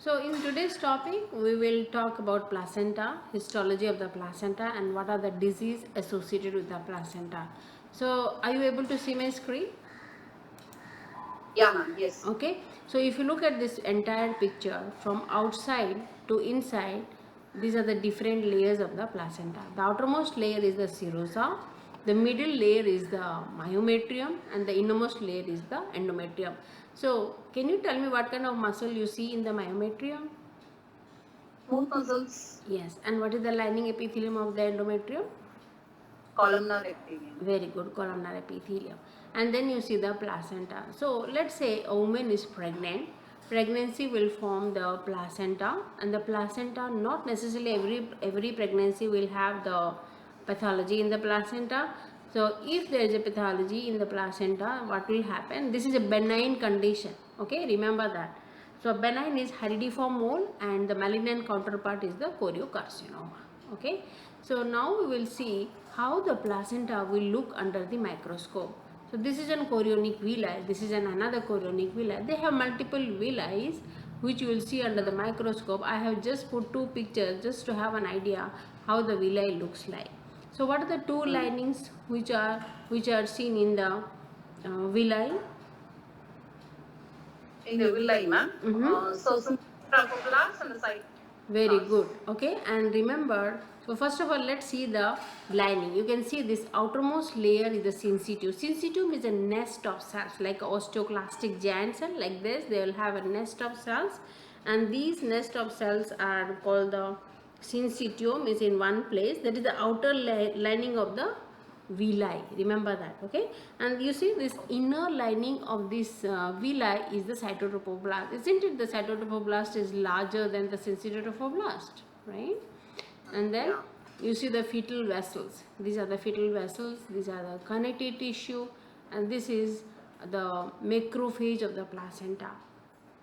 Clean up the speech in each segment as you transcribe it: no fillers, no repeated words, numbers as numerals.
So in today's topic, we will talk about placenta, histology of the placenta, and what are the disease associated with the placenta. So are you able to see my screen? Yeah, ma'am. Yes. Okay. So if you look at this entire picture from outside to inside, these are the different layers of the placenta. The outermost layer is the serosa, the middle layer is the myometrium, and the innermost layer is the endometrium. So can you tell me what kind of muscle you see in the myometrium? Smooth muscles, Yes. And what is the lining epithelium of the endometrium? columnar epithelium. Very good, columnar epithelium. And then you see the placenta. So let's say a woman is pregnant. Pregnancy will form the placenta, and the placenta, not necessarily every pregnancy will have the pathology in the placenta. So if there is a pathology in the placenta, what will happen? This is a benign condition. Okay, remember that. So benign is Hydatidiform mole, and the malignant counterpart is the choriocarcinoma. Okay, so now we will see how the placenta will look under the microscope. So this is an chorionic villi, this is another chorionic villi. They have multiple villi which you will see under the microscope. I have just put two pictures just to have an idea how the villi looks like. So what are the two linings which are seen in the villi? In the villi, ma'am. Mm-hmm. So some trophoblasts on the side. Very good. Okay, and remember, so first of all, let's see the lining. You can see this outermost layer is the syncytium. Syncytium is a nest of cells, like osteoclastic giant cell. Like this, they will have a nest of cells, and these nest of cells are called the syncytium. Is in one place. That is the outer lining of the villi, remember that. Okay, and you see this inner lining of this villi is the cytotrophoblast. Isn't it? The cytotrophoblast is larger than the syncytotrophoblast, right? And then you see the fetal vessels. These are the fetal vessels, these are the connective tissue, and this is the macrophage of the placenta.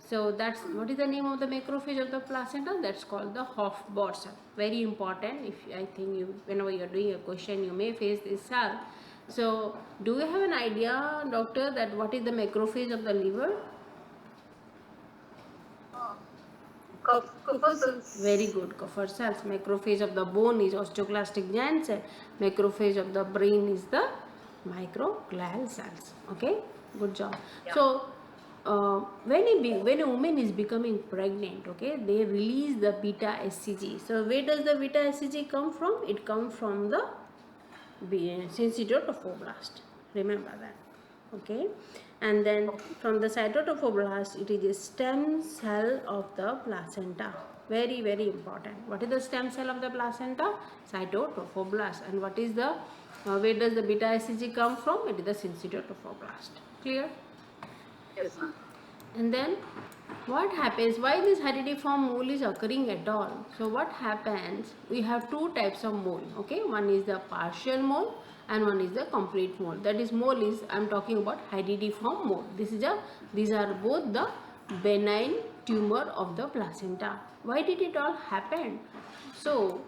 So that's what is the name of the macrophage of the placenta? That's called the Hofbauer cell. Very important. If I think you, whenever you are doing a question, you may face this cell. So do you have an idea, doctor, that what is the macrophage of the liver? Kupffer cells. Very good. Kupffer cells. Macrophage of the bone is osteoclastic giant cell. Macrophage of the brain is the microglial cells. Okay, good job. Yeah. So when a woman is becoming pregnant, okay, they release the beta HCG. So where does the beta HCG come from? It comes from the syncytotrophoblast. Remember that. Okay, and then from the cytotrophoblast, it is a stem cell of the placenta. Very, very important. What is the stem cell of the placenta? Cytotrophoblast. And what is the where does the beta HCG come from? It is the syncytotrophoblast. Clear? Yes, ma'am. And then what happens? Why this Hydatidiform mole is occurring at all? So what happens? We have two types of mole. Okay, one is the partial mole and one is the complete mole. That is mole is, I am talking about Hydatidiform mole. These are both the benign tumor of the placenta. Why did it all happen? So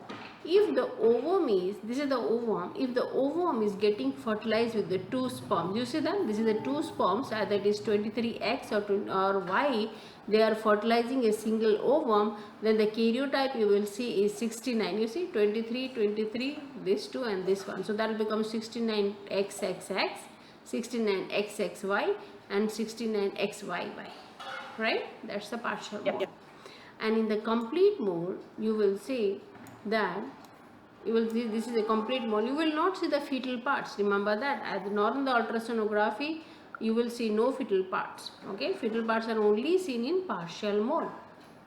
if the ovum is, this is the ovum, if the ovum is getting fertilized with the two sperms, you see that this is the two sperms, either it is 23X or Y, they are fertilizing a single ovum, then the karyotype you will see is 69. You see 23, this two and this one. So that will become 69XXX, 69XXY and 69XYY. Right? That's the partial mole. Yeah. And in the complete mole, you will see that you will see this is a complete mole. You will not see the fetal parts. Remember that. As not in the ultrasonography, you will see no fetal parts. Okay, fetal parts are only seen in partial mole.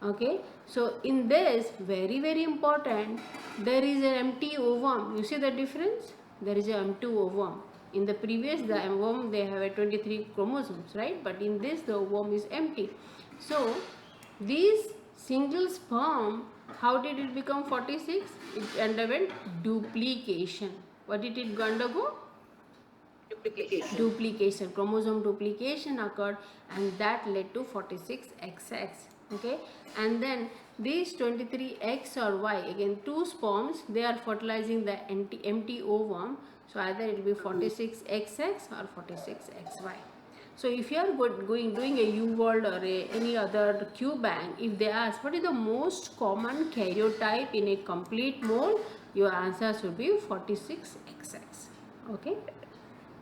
Okay, so in this, very, very important, there is an empty ovum. You see the difference? There is an empty ovum. In the previous, the ovum, they have a 23 chromosomes, right? But in this, the ovum is empty. So these single sperm, how did it become 46? It underwent duplication. What did it undergo? Duplication. Chromosome duplication occurred, and that led to 46XX. Okay, and then these 23X or Y, again two sperms, they are fertilizing the empty ovum. So either it will be 46XX or 46XY. So if you are doing a UWorld or any other Q bank, if they ask what is the most common karyotype in a complete mole, your answer should be 46XX. Okay.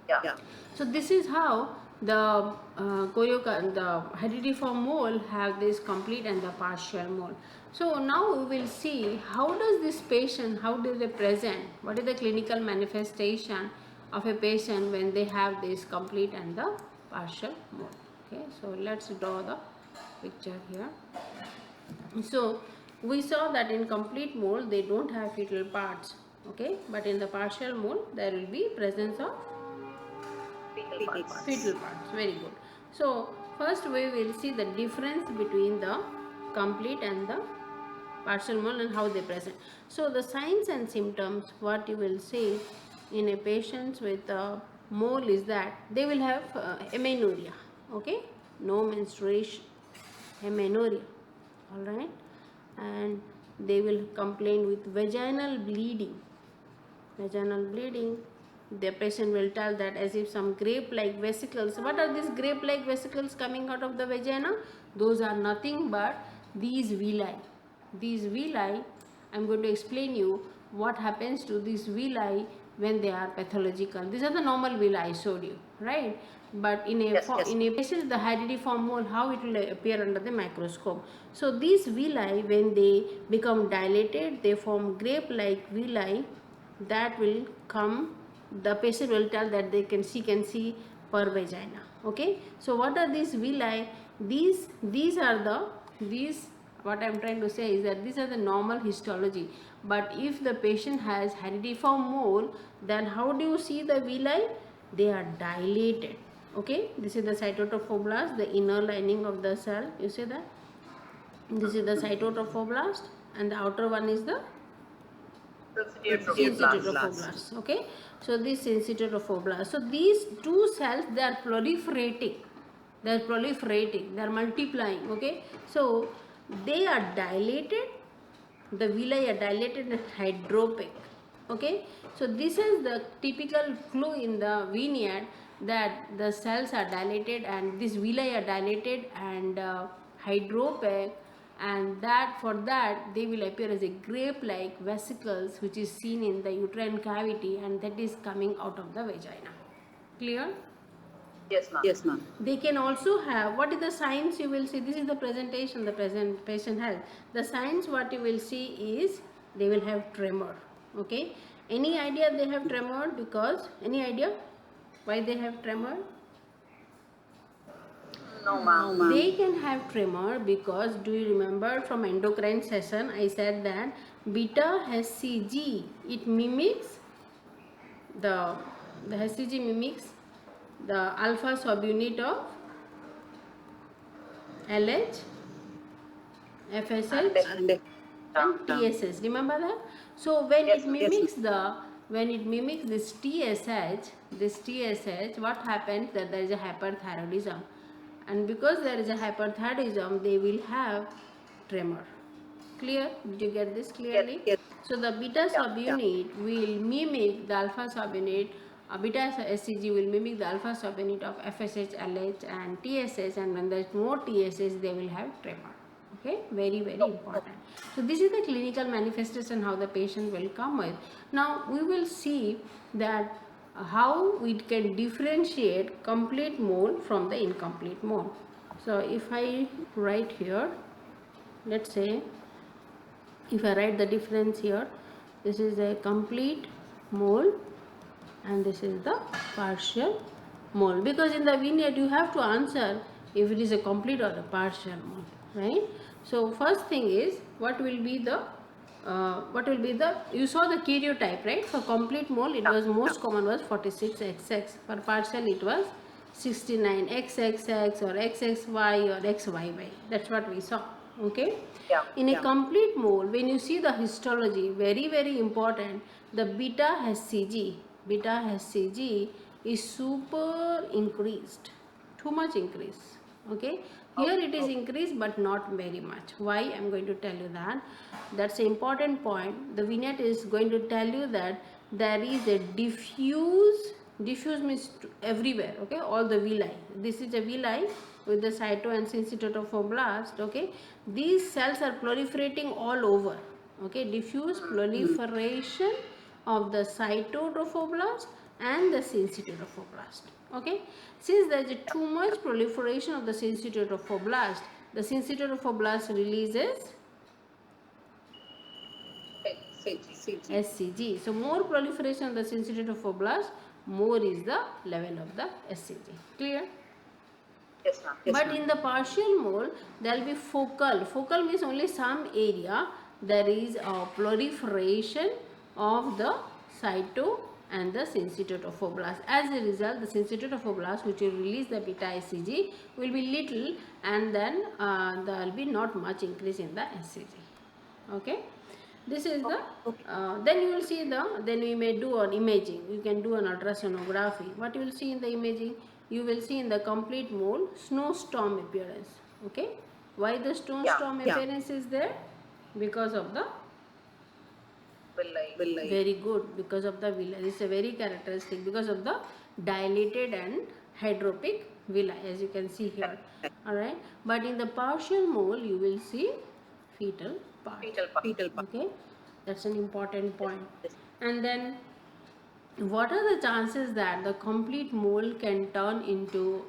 Yeah. So this is how the the Hydatidiform mole have this complete and the partial mole. So now we will see how does this patient, how do they present, what is the clinical manifestation of a patient when they have this complete and the partial mole. Okay, so let's draw the picture here. So we saw that in complete mole they don't have fetal parts, okay, but in the partial mole there will be presence of fetal parts. Very good. So first we will see the difference between the complete and the partial mole and how they present. So the signs and symptoms, what you will see in a patient with a mole is that they will have amenorrhea, okay, no menstruation, amenorrhea, all right, and they will complain with vaginal bleeding. Vaginal bleeding, the patient will tell that as if some grape like vesicles. What are these grape like vesicles coming out of the vagina? Those are nothing but these villi. These villi, I am going to explain you what happens to these villi when they are pathological. These are the normal villi I showed you, right? But in a in a patient the Hydatidiform mole, how it will appear under the microscope. So these villi, when they become dilated, they form grape like villi that will come, the patient will tell that they can see per vagina. Okay, so what are these villi? These are the, these, what I am trying to say is that these are the normal histology, but if the patient has Hydatidiform mole, then how do you see the villi? They are dilated. Okay, this is the cytotrophoblast, the inner lining of the cell, you see that this is the cytotrophoblast and the outer one is the syncytotrophoblast. Okay, so this syncytotrophoblast, so these two cells, they are proliferating, they are multiplying. Okay, so they are dilated, the villi are dilated and hydropic. Okay, so this is the typical clue in the vignette that the cells are dilated and these villi are dilated and hydropic, and that for that they will appear as a grape like vesicles which is seen in the uterine cavity and that is coming out of the vagina. Clear? Yes, ma'am. They can also have, what is the signs you will see? This is the presentation the present patient has. The signs what you will see is they will have tremor. Okay, any idea they have tremor? Because any idea why they have tremor? No, ma'am. They can have tremor because, do you remember from endocrine session I said that beta HCG, it mimics the HCG mimics the alpha subunit of LH, FSH and TSH. Remember that? So when it mimics the, when it mimics this TSH, what happens that there is a hyperthyroidism, and because there is a hyperthyroidism they will have tremor. Clear? Did you get this clearly? Yes. So the beta subunit will mimic the alpha subunit. Beta HCG will mimic the alpha subunit of FSH, LH and TSH, and when there is more TSH they will have tremor. Okay, very important. So this is the clinical manifestation how the patient will come with. Now we will see that how we can differentiate complete mole from the incomplete mole. So if I write here, let's say if I write the difference here, this is a complete mole and this is the partial mole, because in the vignette you have to answer if it is a complete or a partial mole, right? So first thing is what will be the you saw the karyotype, right? For complete mole it was most common was 46XX, for partial it was 69XXX or XXY or XYY. That's what we saw. Okay, in a complete mole, when you see the histology, very important, the beta HCG is super increased, too much increase. Okay, here it is increased but not very much. Why? I am going to tell you that. That's an important point. The vignette is going to tell you that there is a diffuse Diffuse means everywhere, okay, all the villi. This is a villi with the cyto and syncytotrophoblast, okay. These cells are proliferating all over, okay. Diffuse proliferation of the cytotrophoblast and the syncytotrophoblast, okay. Since there is too much proliferation of the syncytotrophoblast, the syncytotrophoblast releases HCG. So more proliferation of the syncytotrophoblast, more is the level of the HCG. Clear? Yes, ma'am. But in the partial mole, there will be focal. Focal means only some area there is a proliferation of the cyto and the syncytotrophoblast. As a result, the syncytotrophoblast, which will release the beta HCG, will be little, and then there will be not much increase in the HCG. Okay. This is the then you will see then we may do an imaging. You can do an ultrasonography. What you will see in the imaging? You will see in the complete mole snowstorm appearance. Okay. Why the snowstorm appearance is there? Because of the Villi. very good, because of the villi. This is a very characteristic, because of the dilated and hydropic villi, as you can see here. Alright. But in the partial mole you will see fetal part. Fetal part. Okay, that's an important point. And then what are the chances that the complete mole can turn into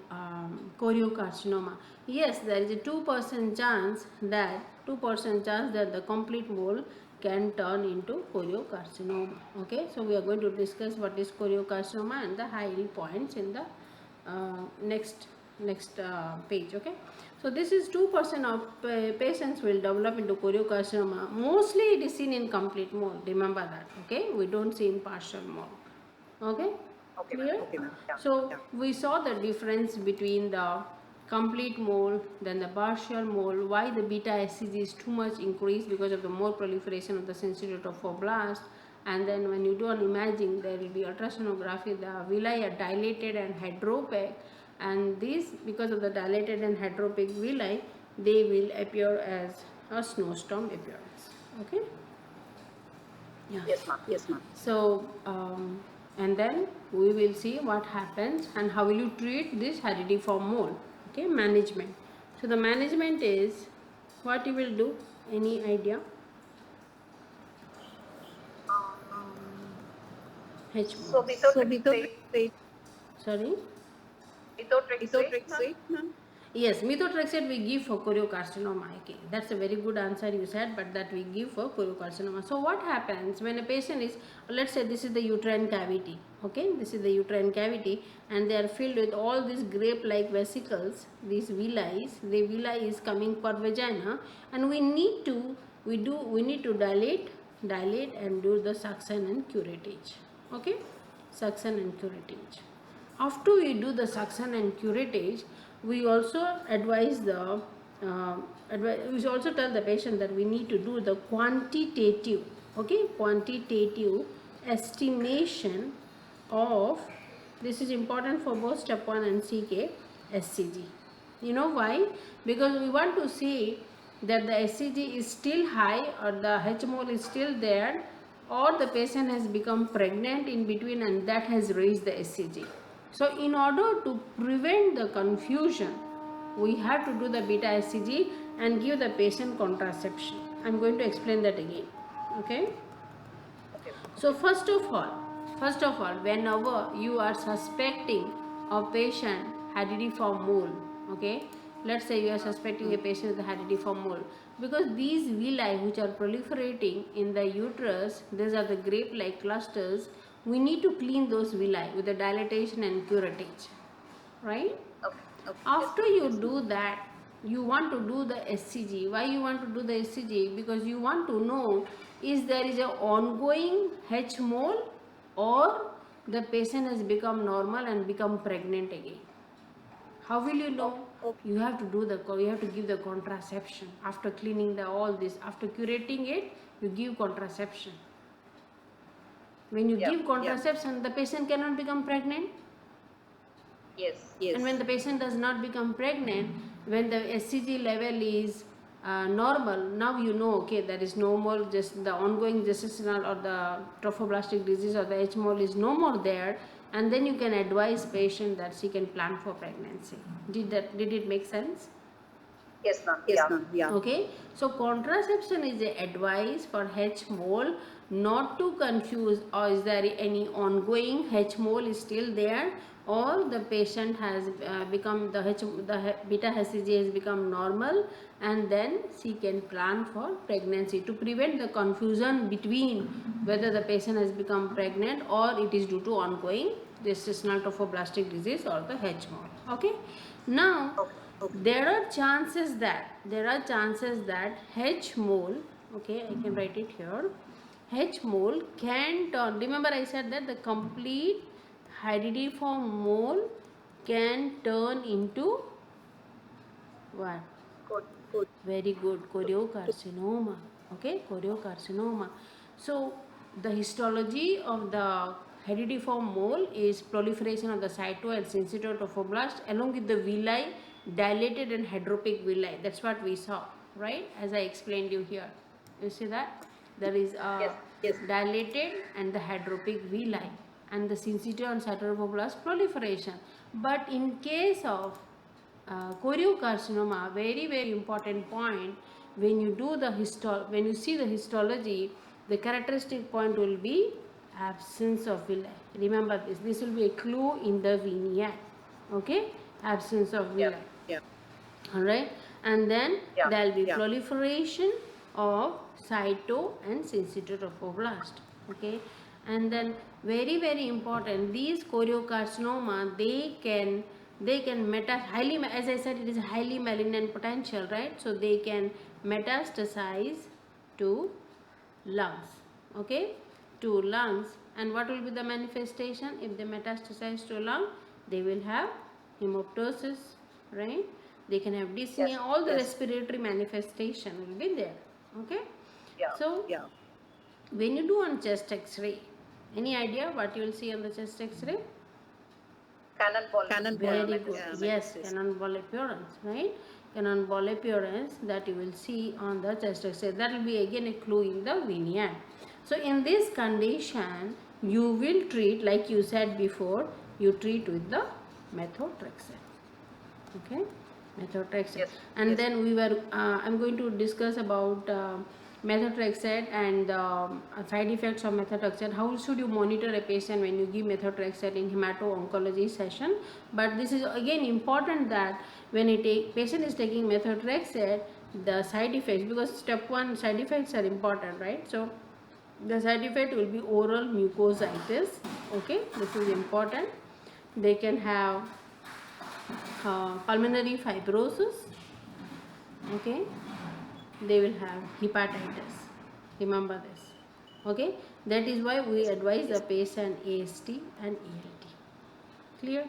choriocarcinoma? Yes, there is a 2% chance that the complete mole can turn into choriocarcinoma. Okay, so we are going to discuss what is choriocarcinoma and the high yield points in the next page. Okay, so this is 2% of patients will develop into choriocarcinoma. Mostly it is seen in complete mole. Remember that. Okay, we don't see in partial mole. Okay, clear? Okay, ma'am. So we saw the difference between the complete mole, then the partial mole. Why the beta HCG is too much increased? Because of the more proliferation of the syncytotrophoblast. And then when you do an imaging, there will be ultrasonography. The villi are dilated and hydropic, and these, because of the dilated and hydropic villi, they will appear as a snowstorm appearance. Okay. Yeah. Yes, ma'am. So and then we will see what happens and how will you treat this Hydatidiform mole. Okay, management. So the management is what you will do. Any idea? H So mole. methotrexate. Sorry. Methotrexate, ma'am. Yes, methotrexate we give for choriocarcinoma. Okay, that's a very good answer you said, but that we give for choriocarcinoma. So what happens when a patient is, let's say this is the uterine cavity. Okay, this is the uterine cavity, and they are filled with all these grape-like vesicles, these villi. The villi is coming per vagina, and we need to dilate and do the suction and curettage. Okay, suction and curettage. After we do the suction and curettage, we also advise we also tell the patient that we need to do the quantitative estimation of, this is important for both step 1 and CK, HCG. You know why? Because we want to see that the HCG is still high, or the H mole is still there, or the patient has become pregnant in between and that has raised the HCG. So in order to prevent the confusion, we have to do the beta HCG and give the patient contraception. I am going to explain that again. Okay. So first of all, whenever you are suspecting a patient Hydatidiform mole, okay, let's say you are suspecting a patient with a Hydatidiform mole, because these villi which are proliferating in the uterus, these are the grape-like clusters. We need to clean those villi with the dilatation and curettage, right? Okay. After you do that, you want to do the HCG. Why you want to do the HCG? Because you want to know is there is an ongoing H mole, or the patient has become normal and become pregnant again. How will you know? You have to give the contraception after cleaning all this. After curating it, you give contraception. When you give contraception, the patient cannot become pregnant. Yes. And when the patient does not become pregnant, when the HCG level is normal, now you know, okay, there is no more just the ongoing gestational or the trophoblastic disease or the H mole is no more there, and then you can advise patient that she can plan for pregnancy. Did it make sense? Yes, ma'am. Yes, Yeah. ma'am. Yeah. Okay, so contraception is a advice for H mole, not to confuse, or is there any ongoing H mole is still there, or the patient has become beta HCG has become normal, and then she can plan for pregnancy, to prevent the confusion between whether the patient has become pregnant or it is due to ongoing gestational trophoblastic disease or the H mole. Okay, now there are chances that H mole, okay, I can write it here, H mole can turn, remember I said that the complete Hydatidiform mole can turn into what? Good. Very good, choriocarcinoma. Okay, choriocarcinoma. So the histology of the Hydatidiform mole is proliferation of the cyto and syncytial trophoblast along with the villi, dilated and hydropic villi. That's what we saw, right? As I explained you here. You see that there is a Yes. Yes. dilated and the hydropic villi and the syncytial and cytotrophoblast proliferation. But in case of choriocarcinoma, very important point, when you do the when you see the histology, the characteristic point will be absence of villi. Remember this will be a clue in the vignette. Okay, absence of villi. Yeah. Yeah. All right, and then Yeah. there will be Yeah. proliferation of cyto and syncytial trophoblast. Okay, and then very important, these choriocarcinoma, they can highly, as I said, it is highly malignant potential, right? So they can metastasize to lungs. Okay, to lungs. And what will be the manifestation if they metastasize to lung? They will have hemoptysis, right? They can have dyspnea. Yes. All the Yes. respiratory manifestation will be there. Okay, Yeah. so Yeah. when you do on chest x-ray, any idea what you will see on the chest x-ray? Cannonball. Cannonball. Very Met- good. yeah, Yes, metastasis. cannonball appearance, right? Cannonball appearance that you will see on the chest X-ray. That will be again a clue in the vignette. So in this condition, you will treat, like you said before, you treat with the methotrexate. Okay, methotrexate. Yes. And Yes. then I'm going to discuss about methotrexate and side effects of methotrexate. How should you monitor a patient when you give methotrexate in hemato-oncology session? But this is again important that when a patient is taking methotrexate, the side effects, because step 1 side effects are important, right? So the side effect will be oral mucositis. Okay, this is important. They can have pulmonary fibrosis. Okay, they will have hepatitis. Remember this. Okay, that is why we advise the patient AST and ELT. Clear?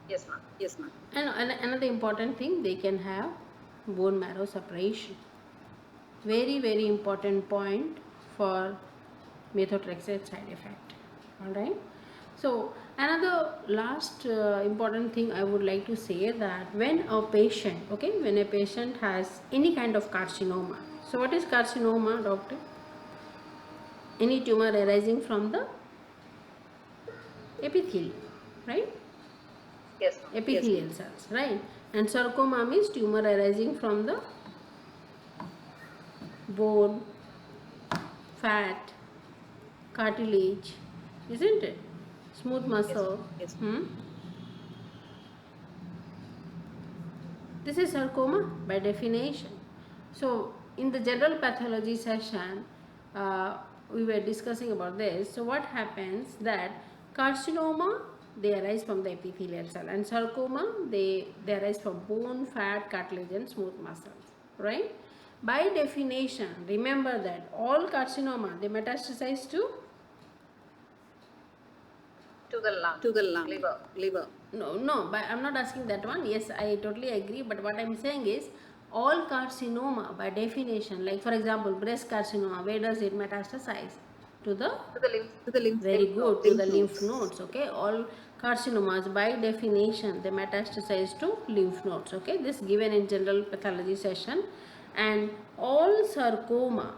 Yes, ma'am. Yes, ma'am. And another important thing, they can have bone marrow separation. Very important point for methotrexate side effect. All right. So another last important thing I would like to say, that when a patient, okay, when a patient has any kind of carcinoma. So what is carcinoma, doctor? Any tumor arising from the epithelium, right? Yes, ma'am. Epithelial cells, right? And sarcoma means tumor arising from the bone, fat, cartilage, isn't it? Smooth muscle. Yes. This is sarcoma by definition. So in the general pathology session, we were discussing about this. So what happens that carcinoma, they arise from the epithelial cell, and sarcoma, they arise from bone, fat, cartilage and smooth muscles, right? By definition, remember that all carcinoma, they metastasize to To the lung. To the lung. Liver. Liver. no, but I'm not asking that one. Yes, I totally agree, but what I'm saying is all carcinoma by definition, like for example breast carcinoma, where does it metastasize? To the To the lymph. To the lymph. very lymph good, nodes. to the lymph nodes. Okay, all carcinomas by definition, they metastasize to lymph nodes. Okay, this given in general pathology session. And all sarcoma,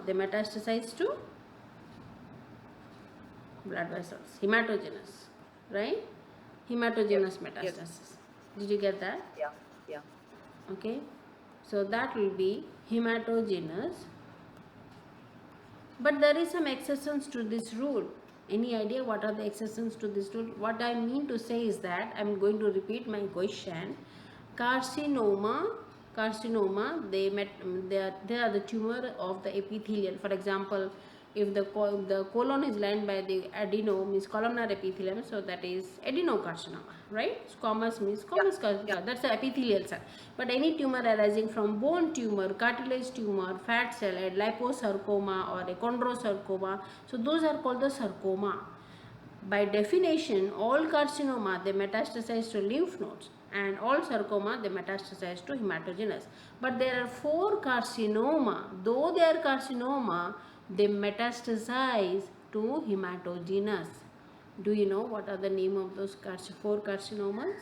they metastasize to blood vessels, hematogenous, right? Hematogenous Yes. metastasis. Did you get that? Yeah. Okay, so that will be hematogenous, but there is some exceptions to this rule. Any idea what are the exceptions to this rule? What I mean to say is that I am going to repeat my question. Carcinoma, they are the tumor of the epithelial. For example, if the colon is lined by the adeno, means columnar epithelium, so that is adenocarcinoma, right? Squamous means squamous carcinoma, that's the epithelial cell. But any tumor arising from bone tumor, cartilage tumor, fat cell, a liposarcoma or a chondrosarcoma, so those are called the sarcoma. By definition, all carcinoma they metastasize to lymph nodes, and all sarcoma they metastasize to hematogenous. But there are 4 carcinoma, though they are carcinoma, they metastasize to hematogenous. Do you know what are the name of those 4 carcinomas?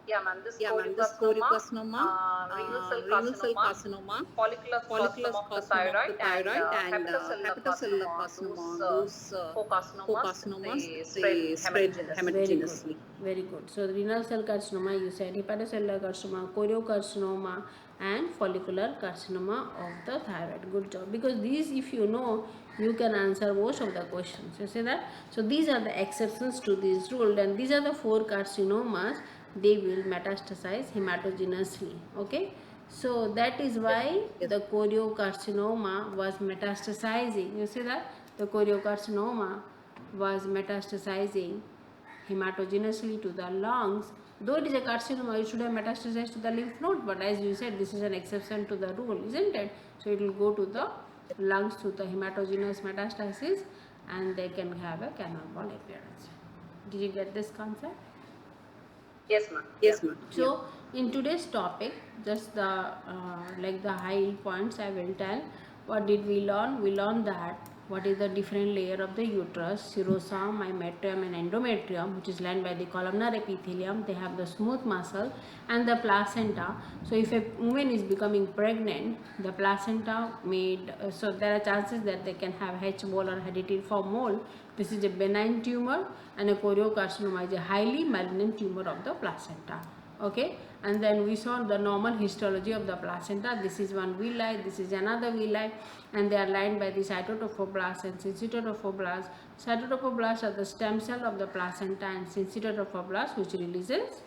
Yeah, ma'am. This This choriocarcinoma, choriocarcinoma, renal cell carcinoma, follicular follicular carcinoma of the carcinoma of the thyroid, and thyroid, and hepatocellular hepatocellular carcinoma. carcinoma. Those Those 4 four carcinomas, carcinomas they they spread spread hematogeneously. Very good, hematogeneously. very good. So renal cell carcinoma you said, hepatocellular carcinoma, choriocarcinoma, and follicular carcinoma of the thyroid. Good job, because these if you know, you can answer most of the questions. You see that? So these are the exceptions to this rule, and these are the 4 carcinomas. They will metastasize hematogenously. Okay, so that is why Yes. the choriocarcinoma was metastasizing. You see that the choriocarcinoma was metastasizing hematogenously to the lungs. Though it is a carcinoma, it should have metastasized to the lymph node, but as you said, this is an exception to the rule, isn't it? So it will go to the lungs through the hematogenous metastasis, and they can have a cannonball appearance. Did you get this concept? Yes, ma'am. Yes, ma'am. So in today's topic, just the like the high points I will tell. What did we learn? We learned that what is the different layer of the uterus, serosa, myometrium and endometrium, which is lined by the columnar epithelium. They have the smooth muscle and the placenta. So if a woman is becoming pregnant, the placenta made, so there are chances that they can have H mole or Hydatidiform mole. This is a benign tumor, and a choriocarcinoma is a highly malignant tumor of the placenta. Okay, and then we saw the normal histology of the placenta. This is one villi, this is another villi, and they are lined by the cytotophoblasts and syncytotophoblasts. Cytotophoblasts are the stem cell of the placenta, and syncytotophoblasts which releases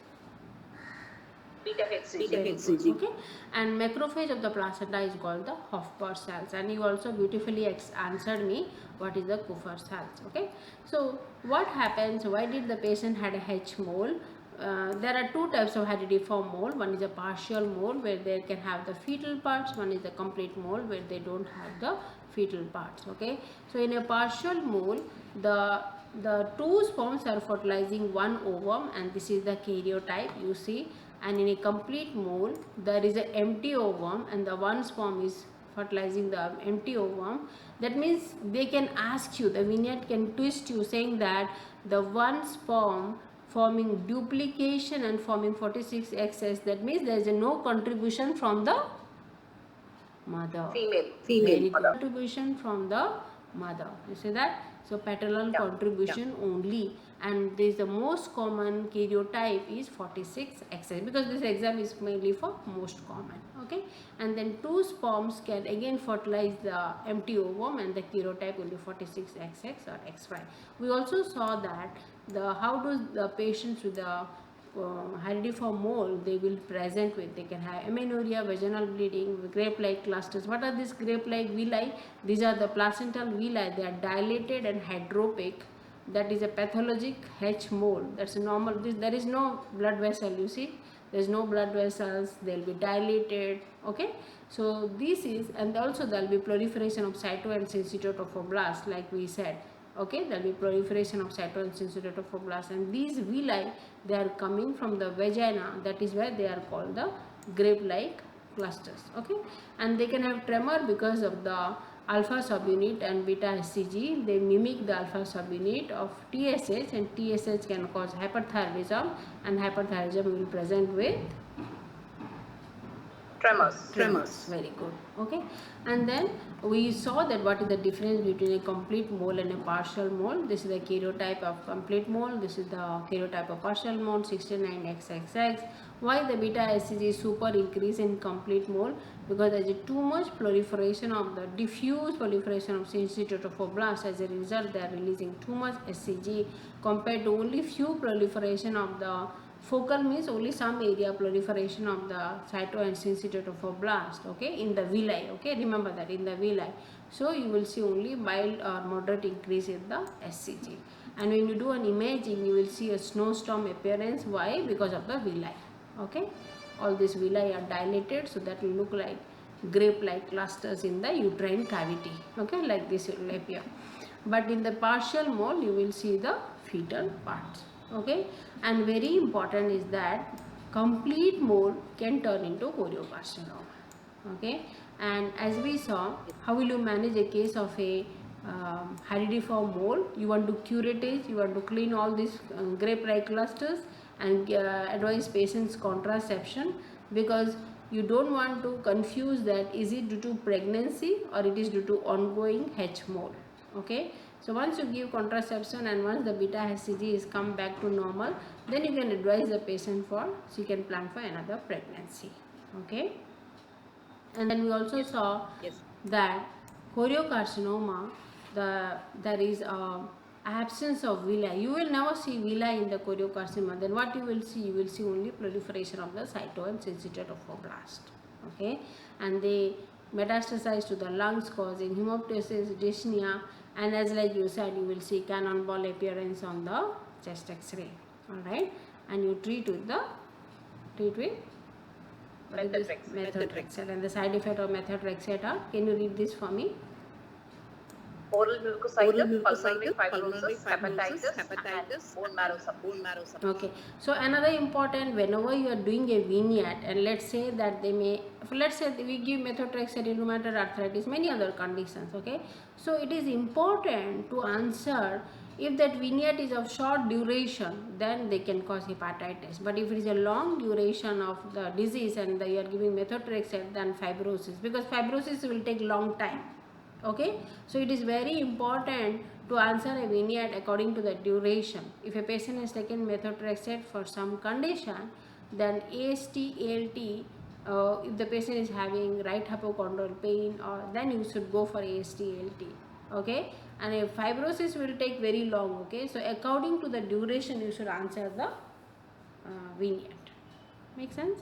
Beta HCG. Beta HCG. okay, and macrophage of the placenta is called the Hofbauer cells, and you also beautifully answered me what is the Kupffer cells. Okay, so what happens, why did the patient had a H mole? There are 2 types of Hydatidiform mole. One is a partial mole where they can have the fetal parts, one is the complete mole where they don't have the fetal parts. Okay, so in a partial mole, the 2 sperms are fertilizing 1 ovum, and this is the karyotype you see. And in a complete mole, there is an empty ovum, and the 1 sperm is fertilizing the empty ovum. That means they can ask you, the vignette can twist you saying that the 1 sperm forming duplication and forming 46 XS, that means there is no contribution from the mother. Female. Very good. Mother. Contribution from the mother. You see that? So paternal Yeah. contribution only, and this the most common karyotype is 46 XS, because this exam is mainly for most common. Okay, and then 2 sperms can again fertilize the empty ovum, and the karyotype will be 46 XX or XY. We also saw that how do the patients with the Hydatidiform mole they will present with, they can have amenorrhea, vaginal bleeding, grape-like clusters. What are these grape-like villi? These are the placental villi. They are dilated and hydropic. That is a pathologic H mole. That's a normal. There is no blood vessel. You see, there is no blood vessels. They will be dilated. Okay. So this is, and also there will be proliferation of cyto and syncytotophoblasts, like we said. Okay, there will be proliferation of cyto and syncytotophoblasts, and these villi they are coming from the vagina. That is why they are called the grape-like clusters. Okay, and they can have tremor because of the alpha subunit and beta HCG. They mimic the alpha subunit of TSH, and TSH can cause hyperthyroidism, and hyperthyroidism will present with Tremors. Very good. Okay, and then we saw that what is the difference between a complete mole and a partial mole. This is the karyotype of complete mole. This is the karyotype of partial mole, 69XXX. Why the beta HCG is super increase in complete mole? Because there is too much proliferation of the diffuse proliferation of syncytiotrophoblasts. As a result, they are releasing too much HCG compared to only few proliferation of the focal, means only some area proliferation of the cyto and syncytiotrophoblasts, okay, in the villi, okay, remember that, in the villi. So you will see only mild or moderate increase in the HCG, and when you do an imaging you will see a snowstorm appearance. Why? Because of the villi, okay, all these villi are dilated, so that will look like grape like clusters in the uterine cavity, okay, like this will appear. But in the partial mole you will see the fetal parts, okay. And very important is that complete mole can turn into choriocarcinoma, okay. And as we saw, how will you manage a case of a Hydatidiform mole? You want to curate it, you want to clean all these grape like clusters and advise patients contraception, because you don't want to confuse that is it due to pregnancy or it is due to ongoing H mole, okay. So once you give contraception and once the beta HCG is come back to normal, then you can advise the patient for, she can plan for another pregnancy, okay. And then we also saw that choriocarcinoma, there is a absence of villi. You will never see villi in the choriocarcinoma. Then what you will see? You will see only proliferation of the cyto and syncytiotrophoblasts, okay. And they metastasize to the lungs, causing hemoptysis, dyspnea, and as like you said, you will see cannonball appearance on the chest X-ray, alright. And you treat with methotrexate, and the side effect of methotrexate are, can you read this for me? Oral mucositis, pulmonary fibrosis, hepatitis, and bone marrow suppression. Okay, so another important, whenever you are doing a vignette, and let's say that they may, let's say we give methotrexate in rheumatoid arthritis, many other conditions, okay. So it is important to answer, if that vignette is of short duration, then they can cause hepatitis. But if it is a long duration of the disease and you are giving methotrexate, then fibrosis, because fibrosis will take long time, okay. So it is very important to answer a vignette according to the duration. If a patient has taken methotrexate for some condition, then AST, ALT, if the patient is having right hypochondral pain, or then you should go for AST, ALT, okay. And if fibrosis will take very long, okay. So according to the duration you should answer the vignette. Make sense?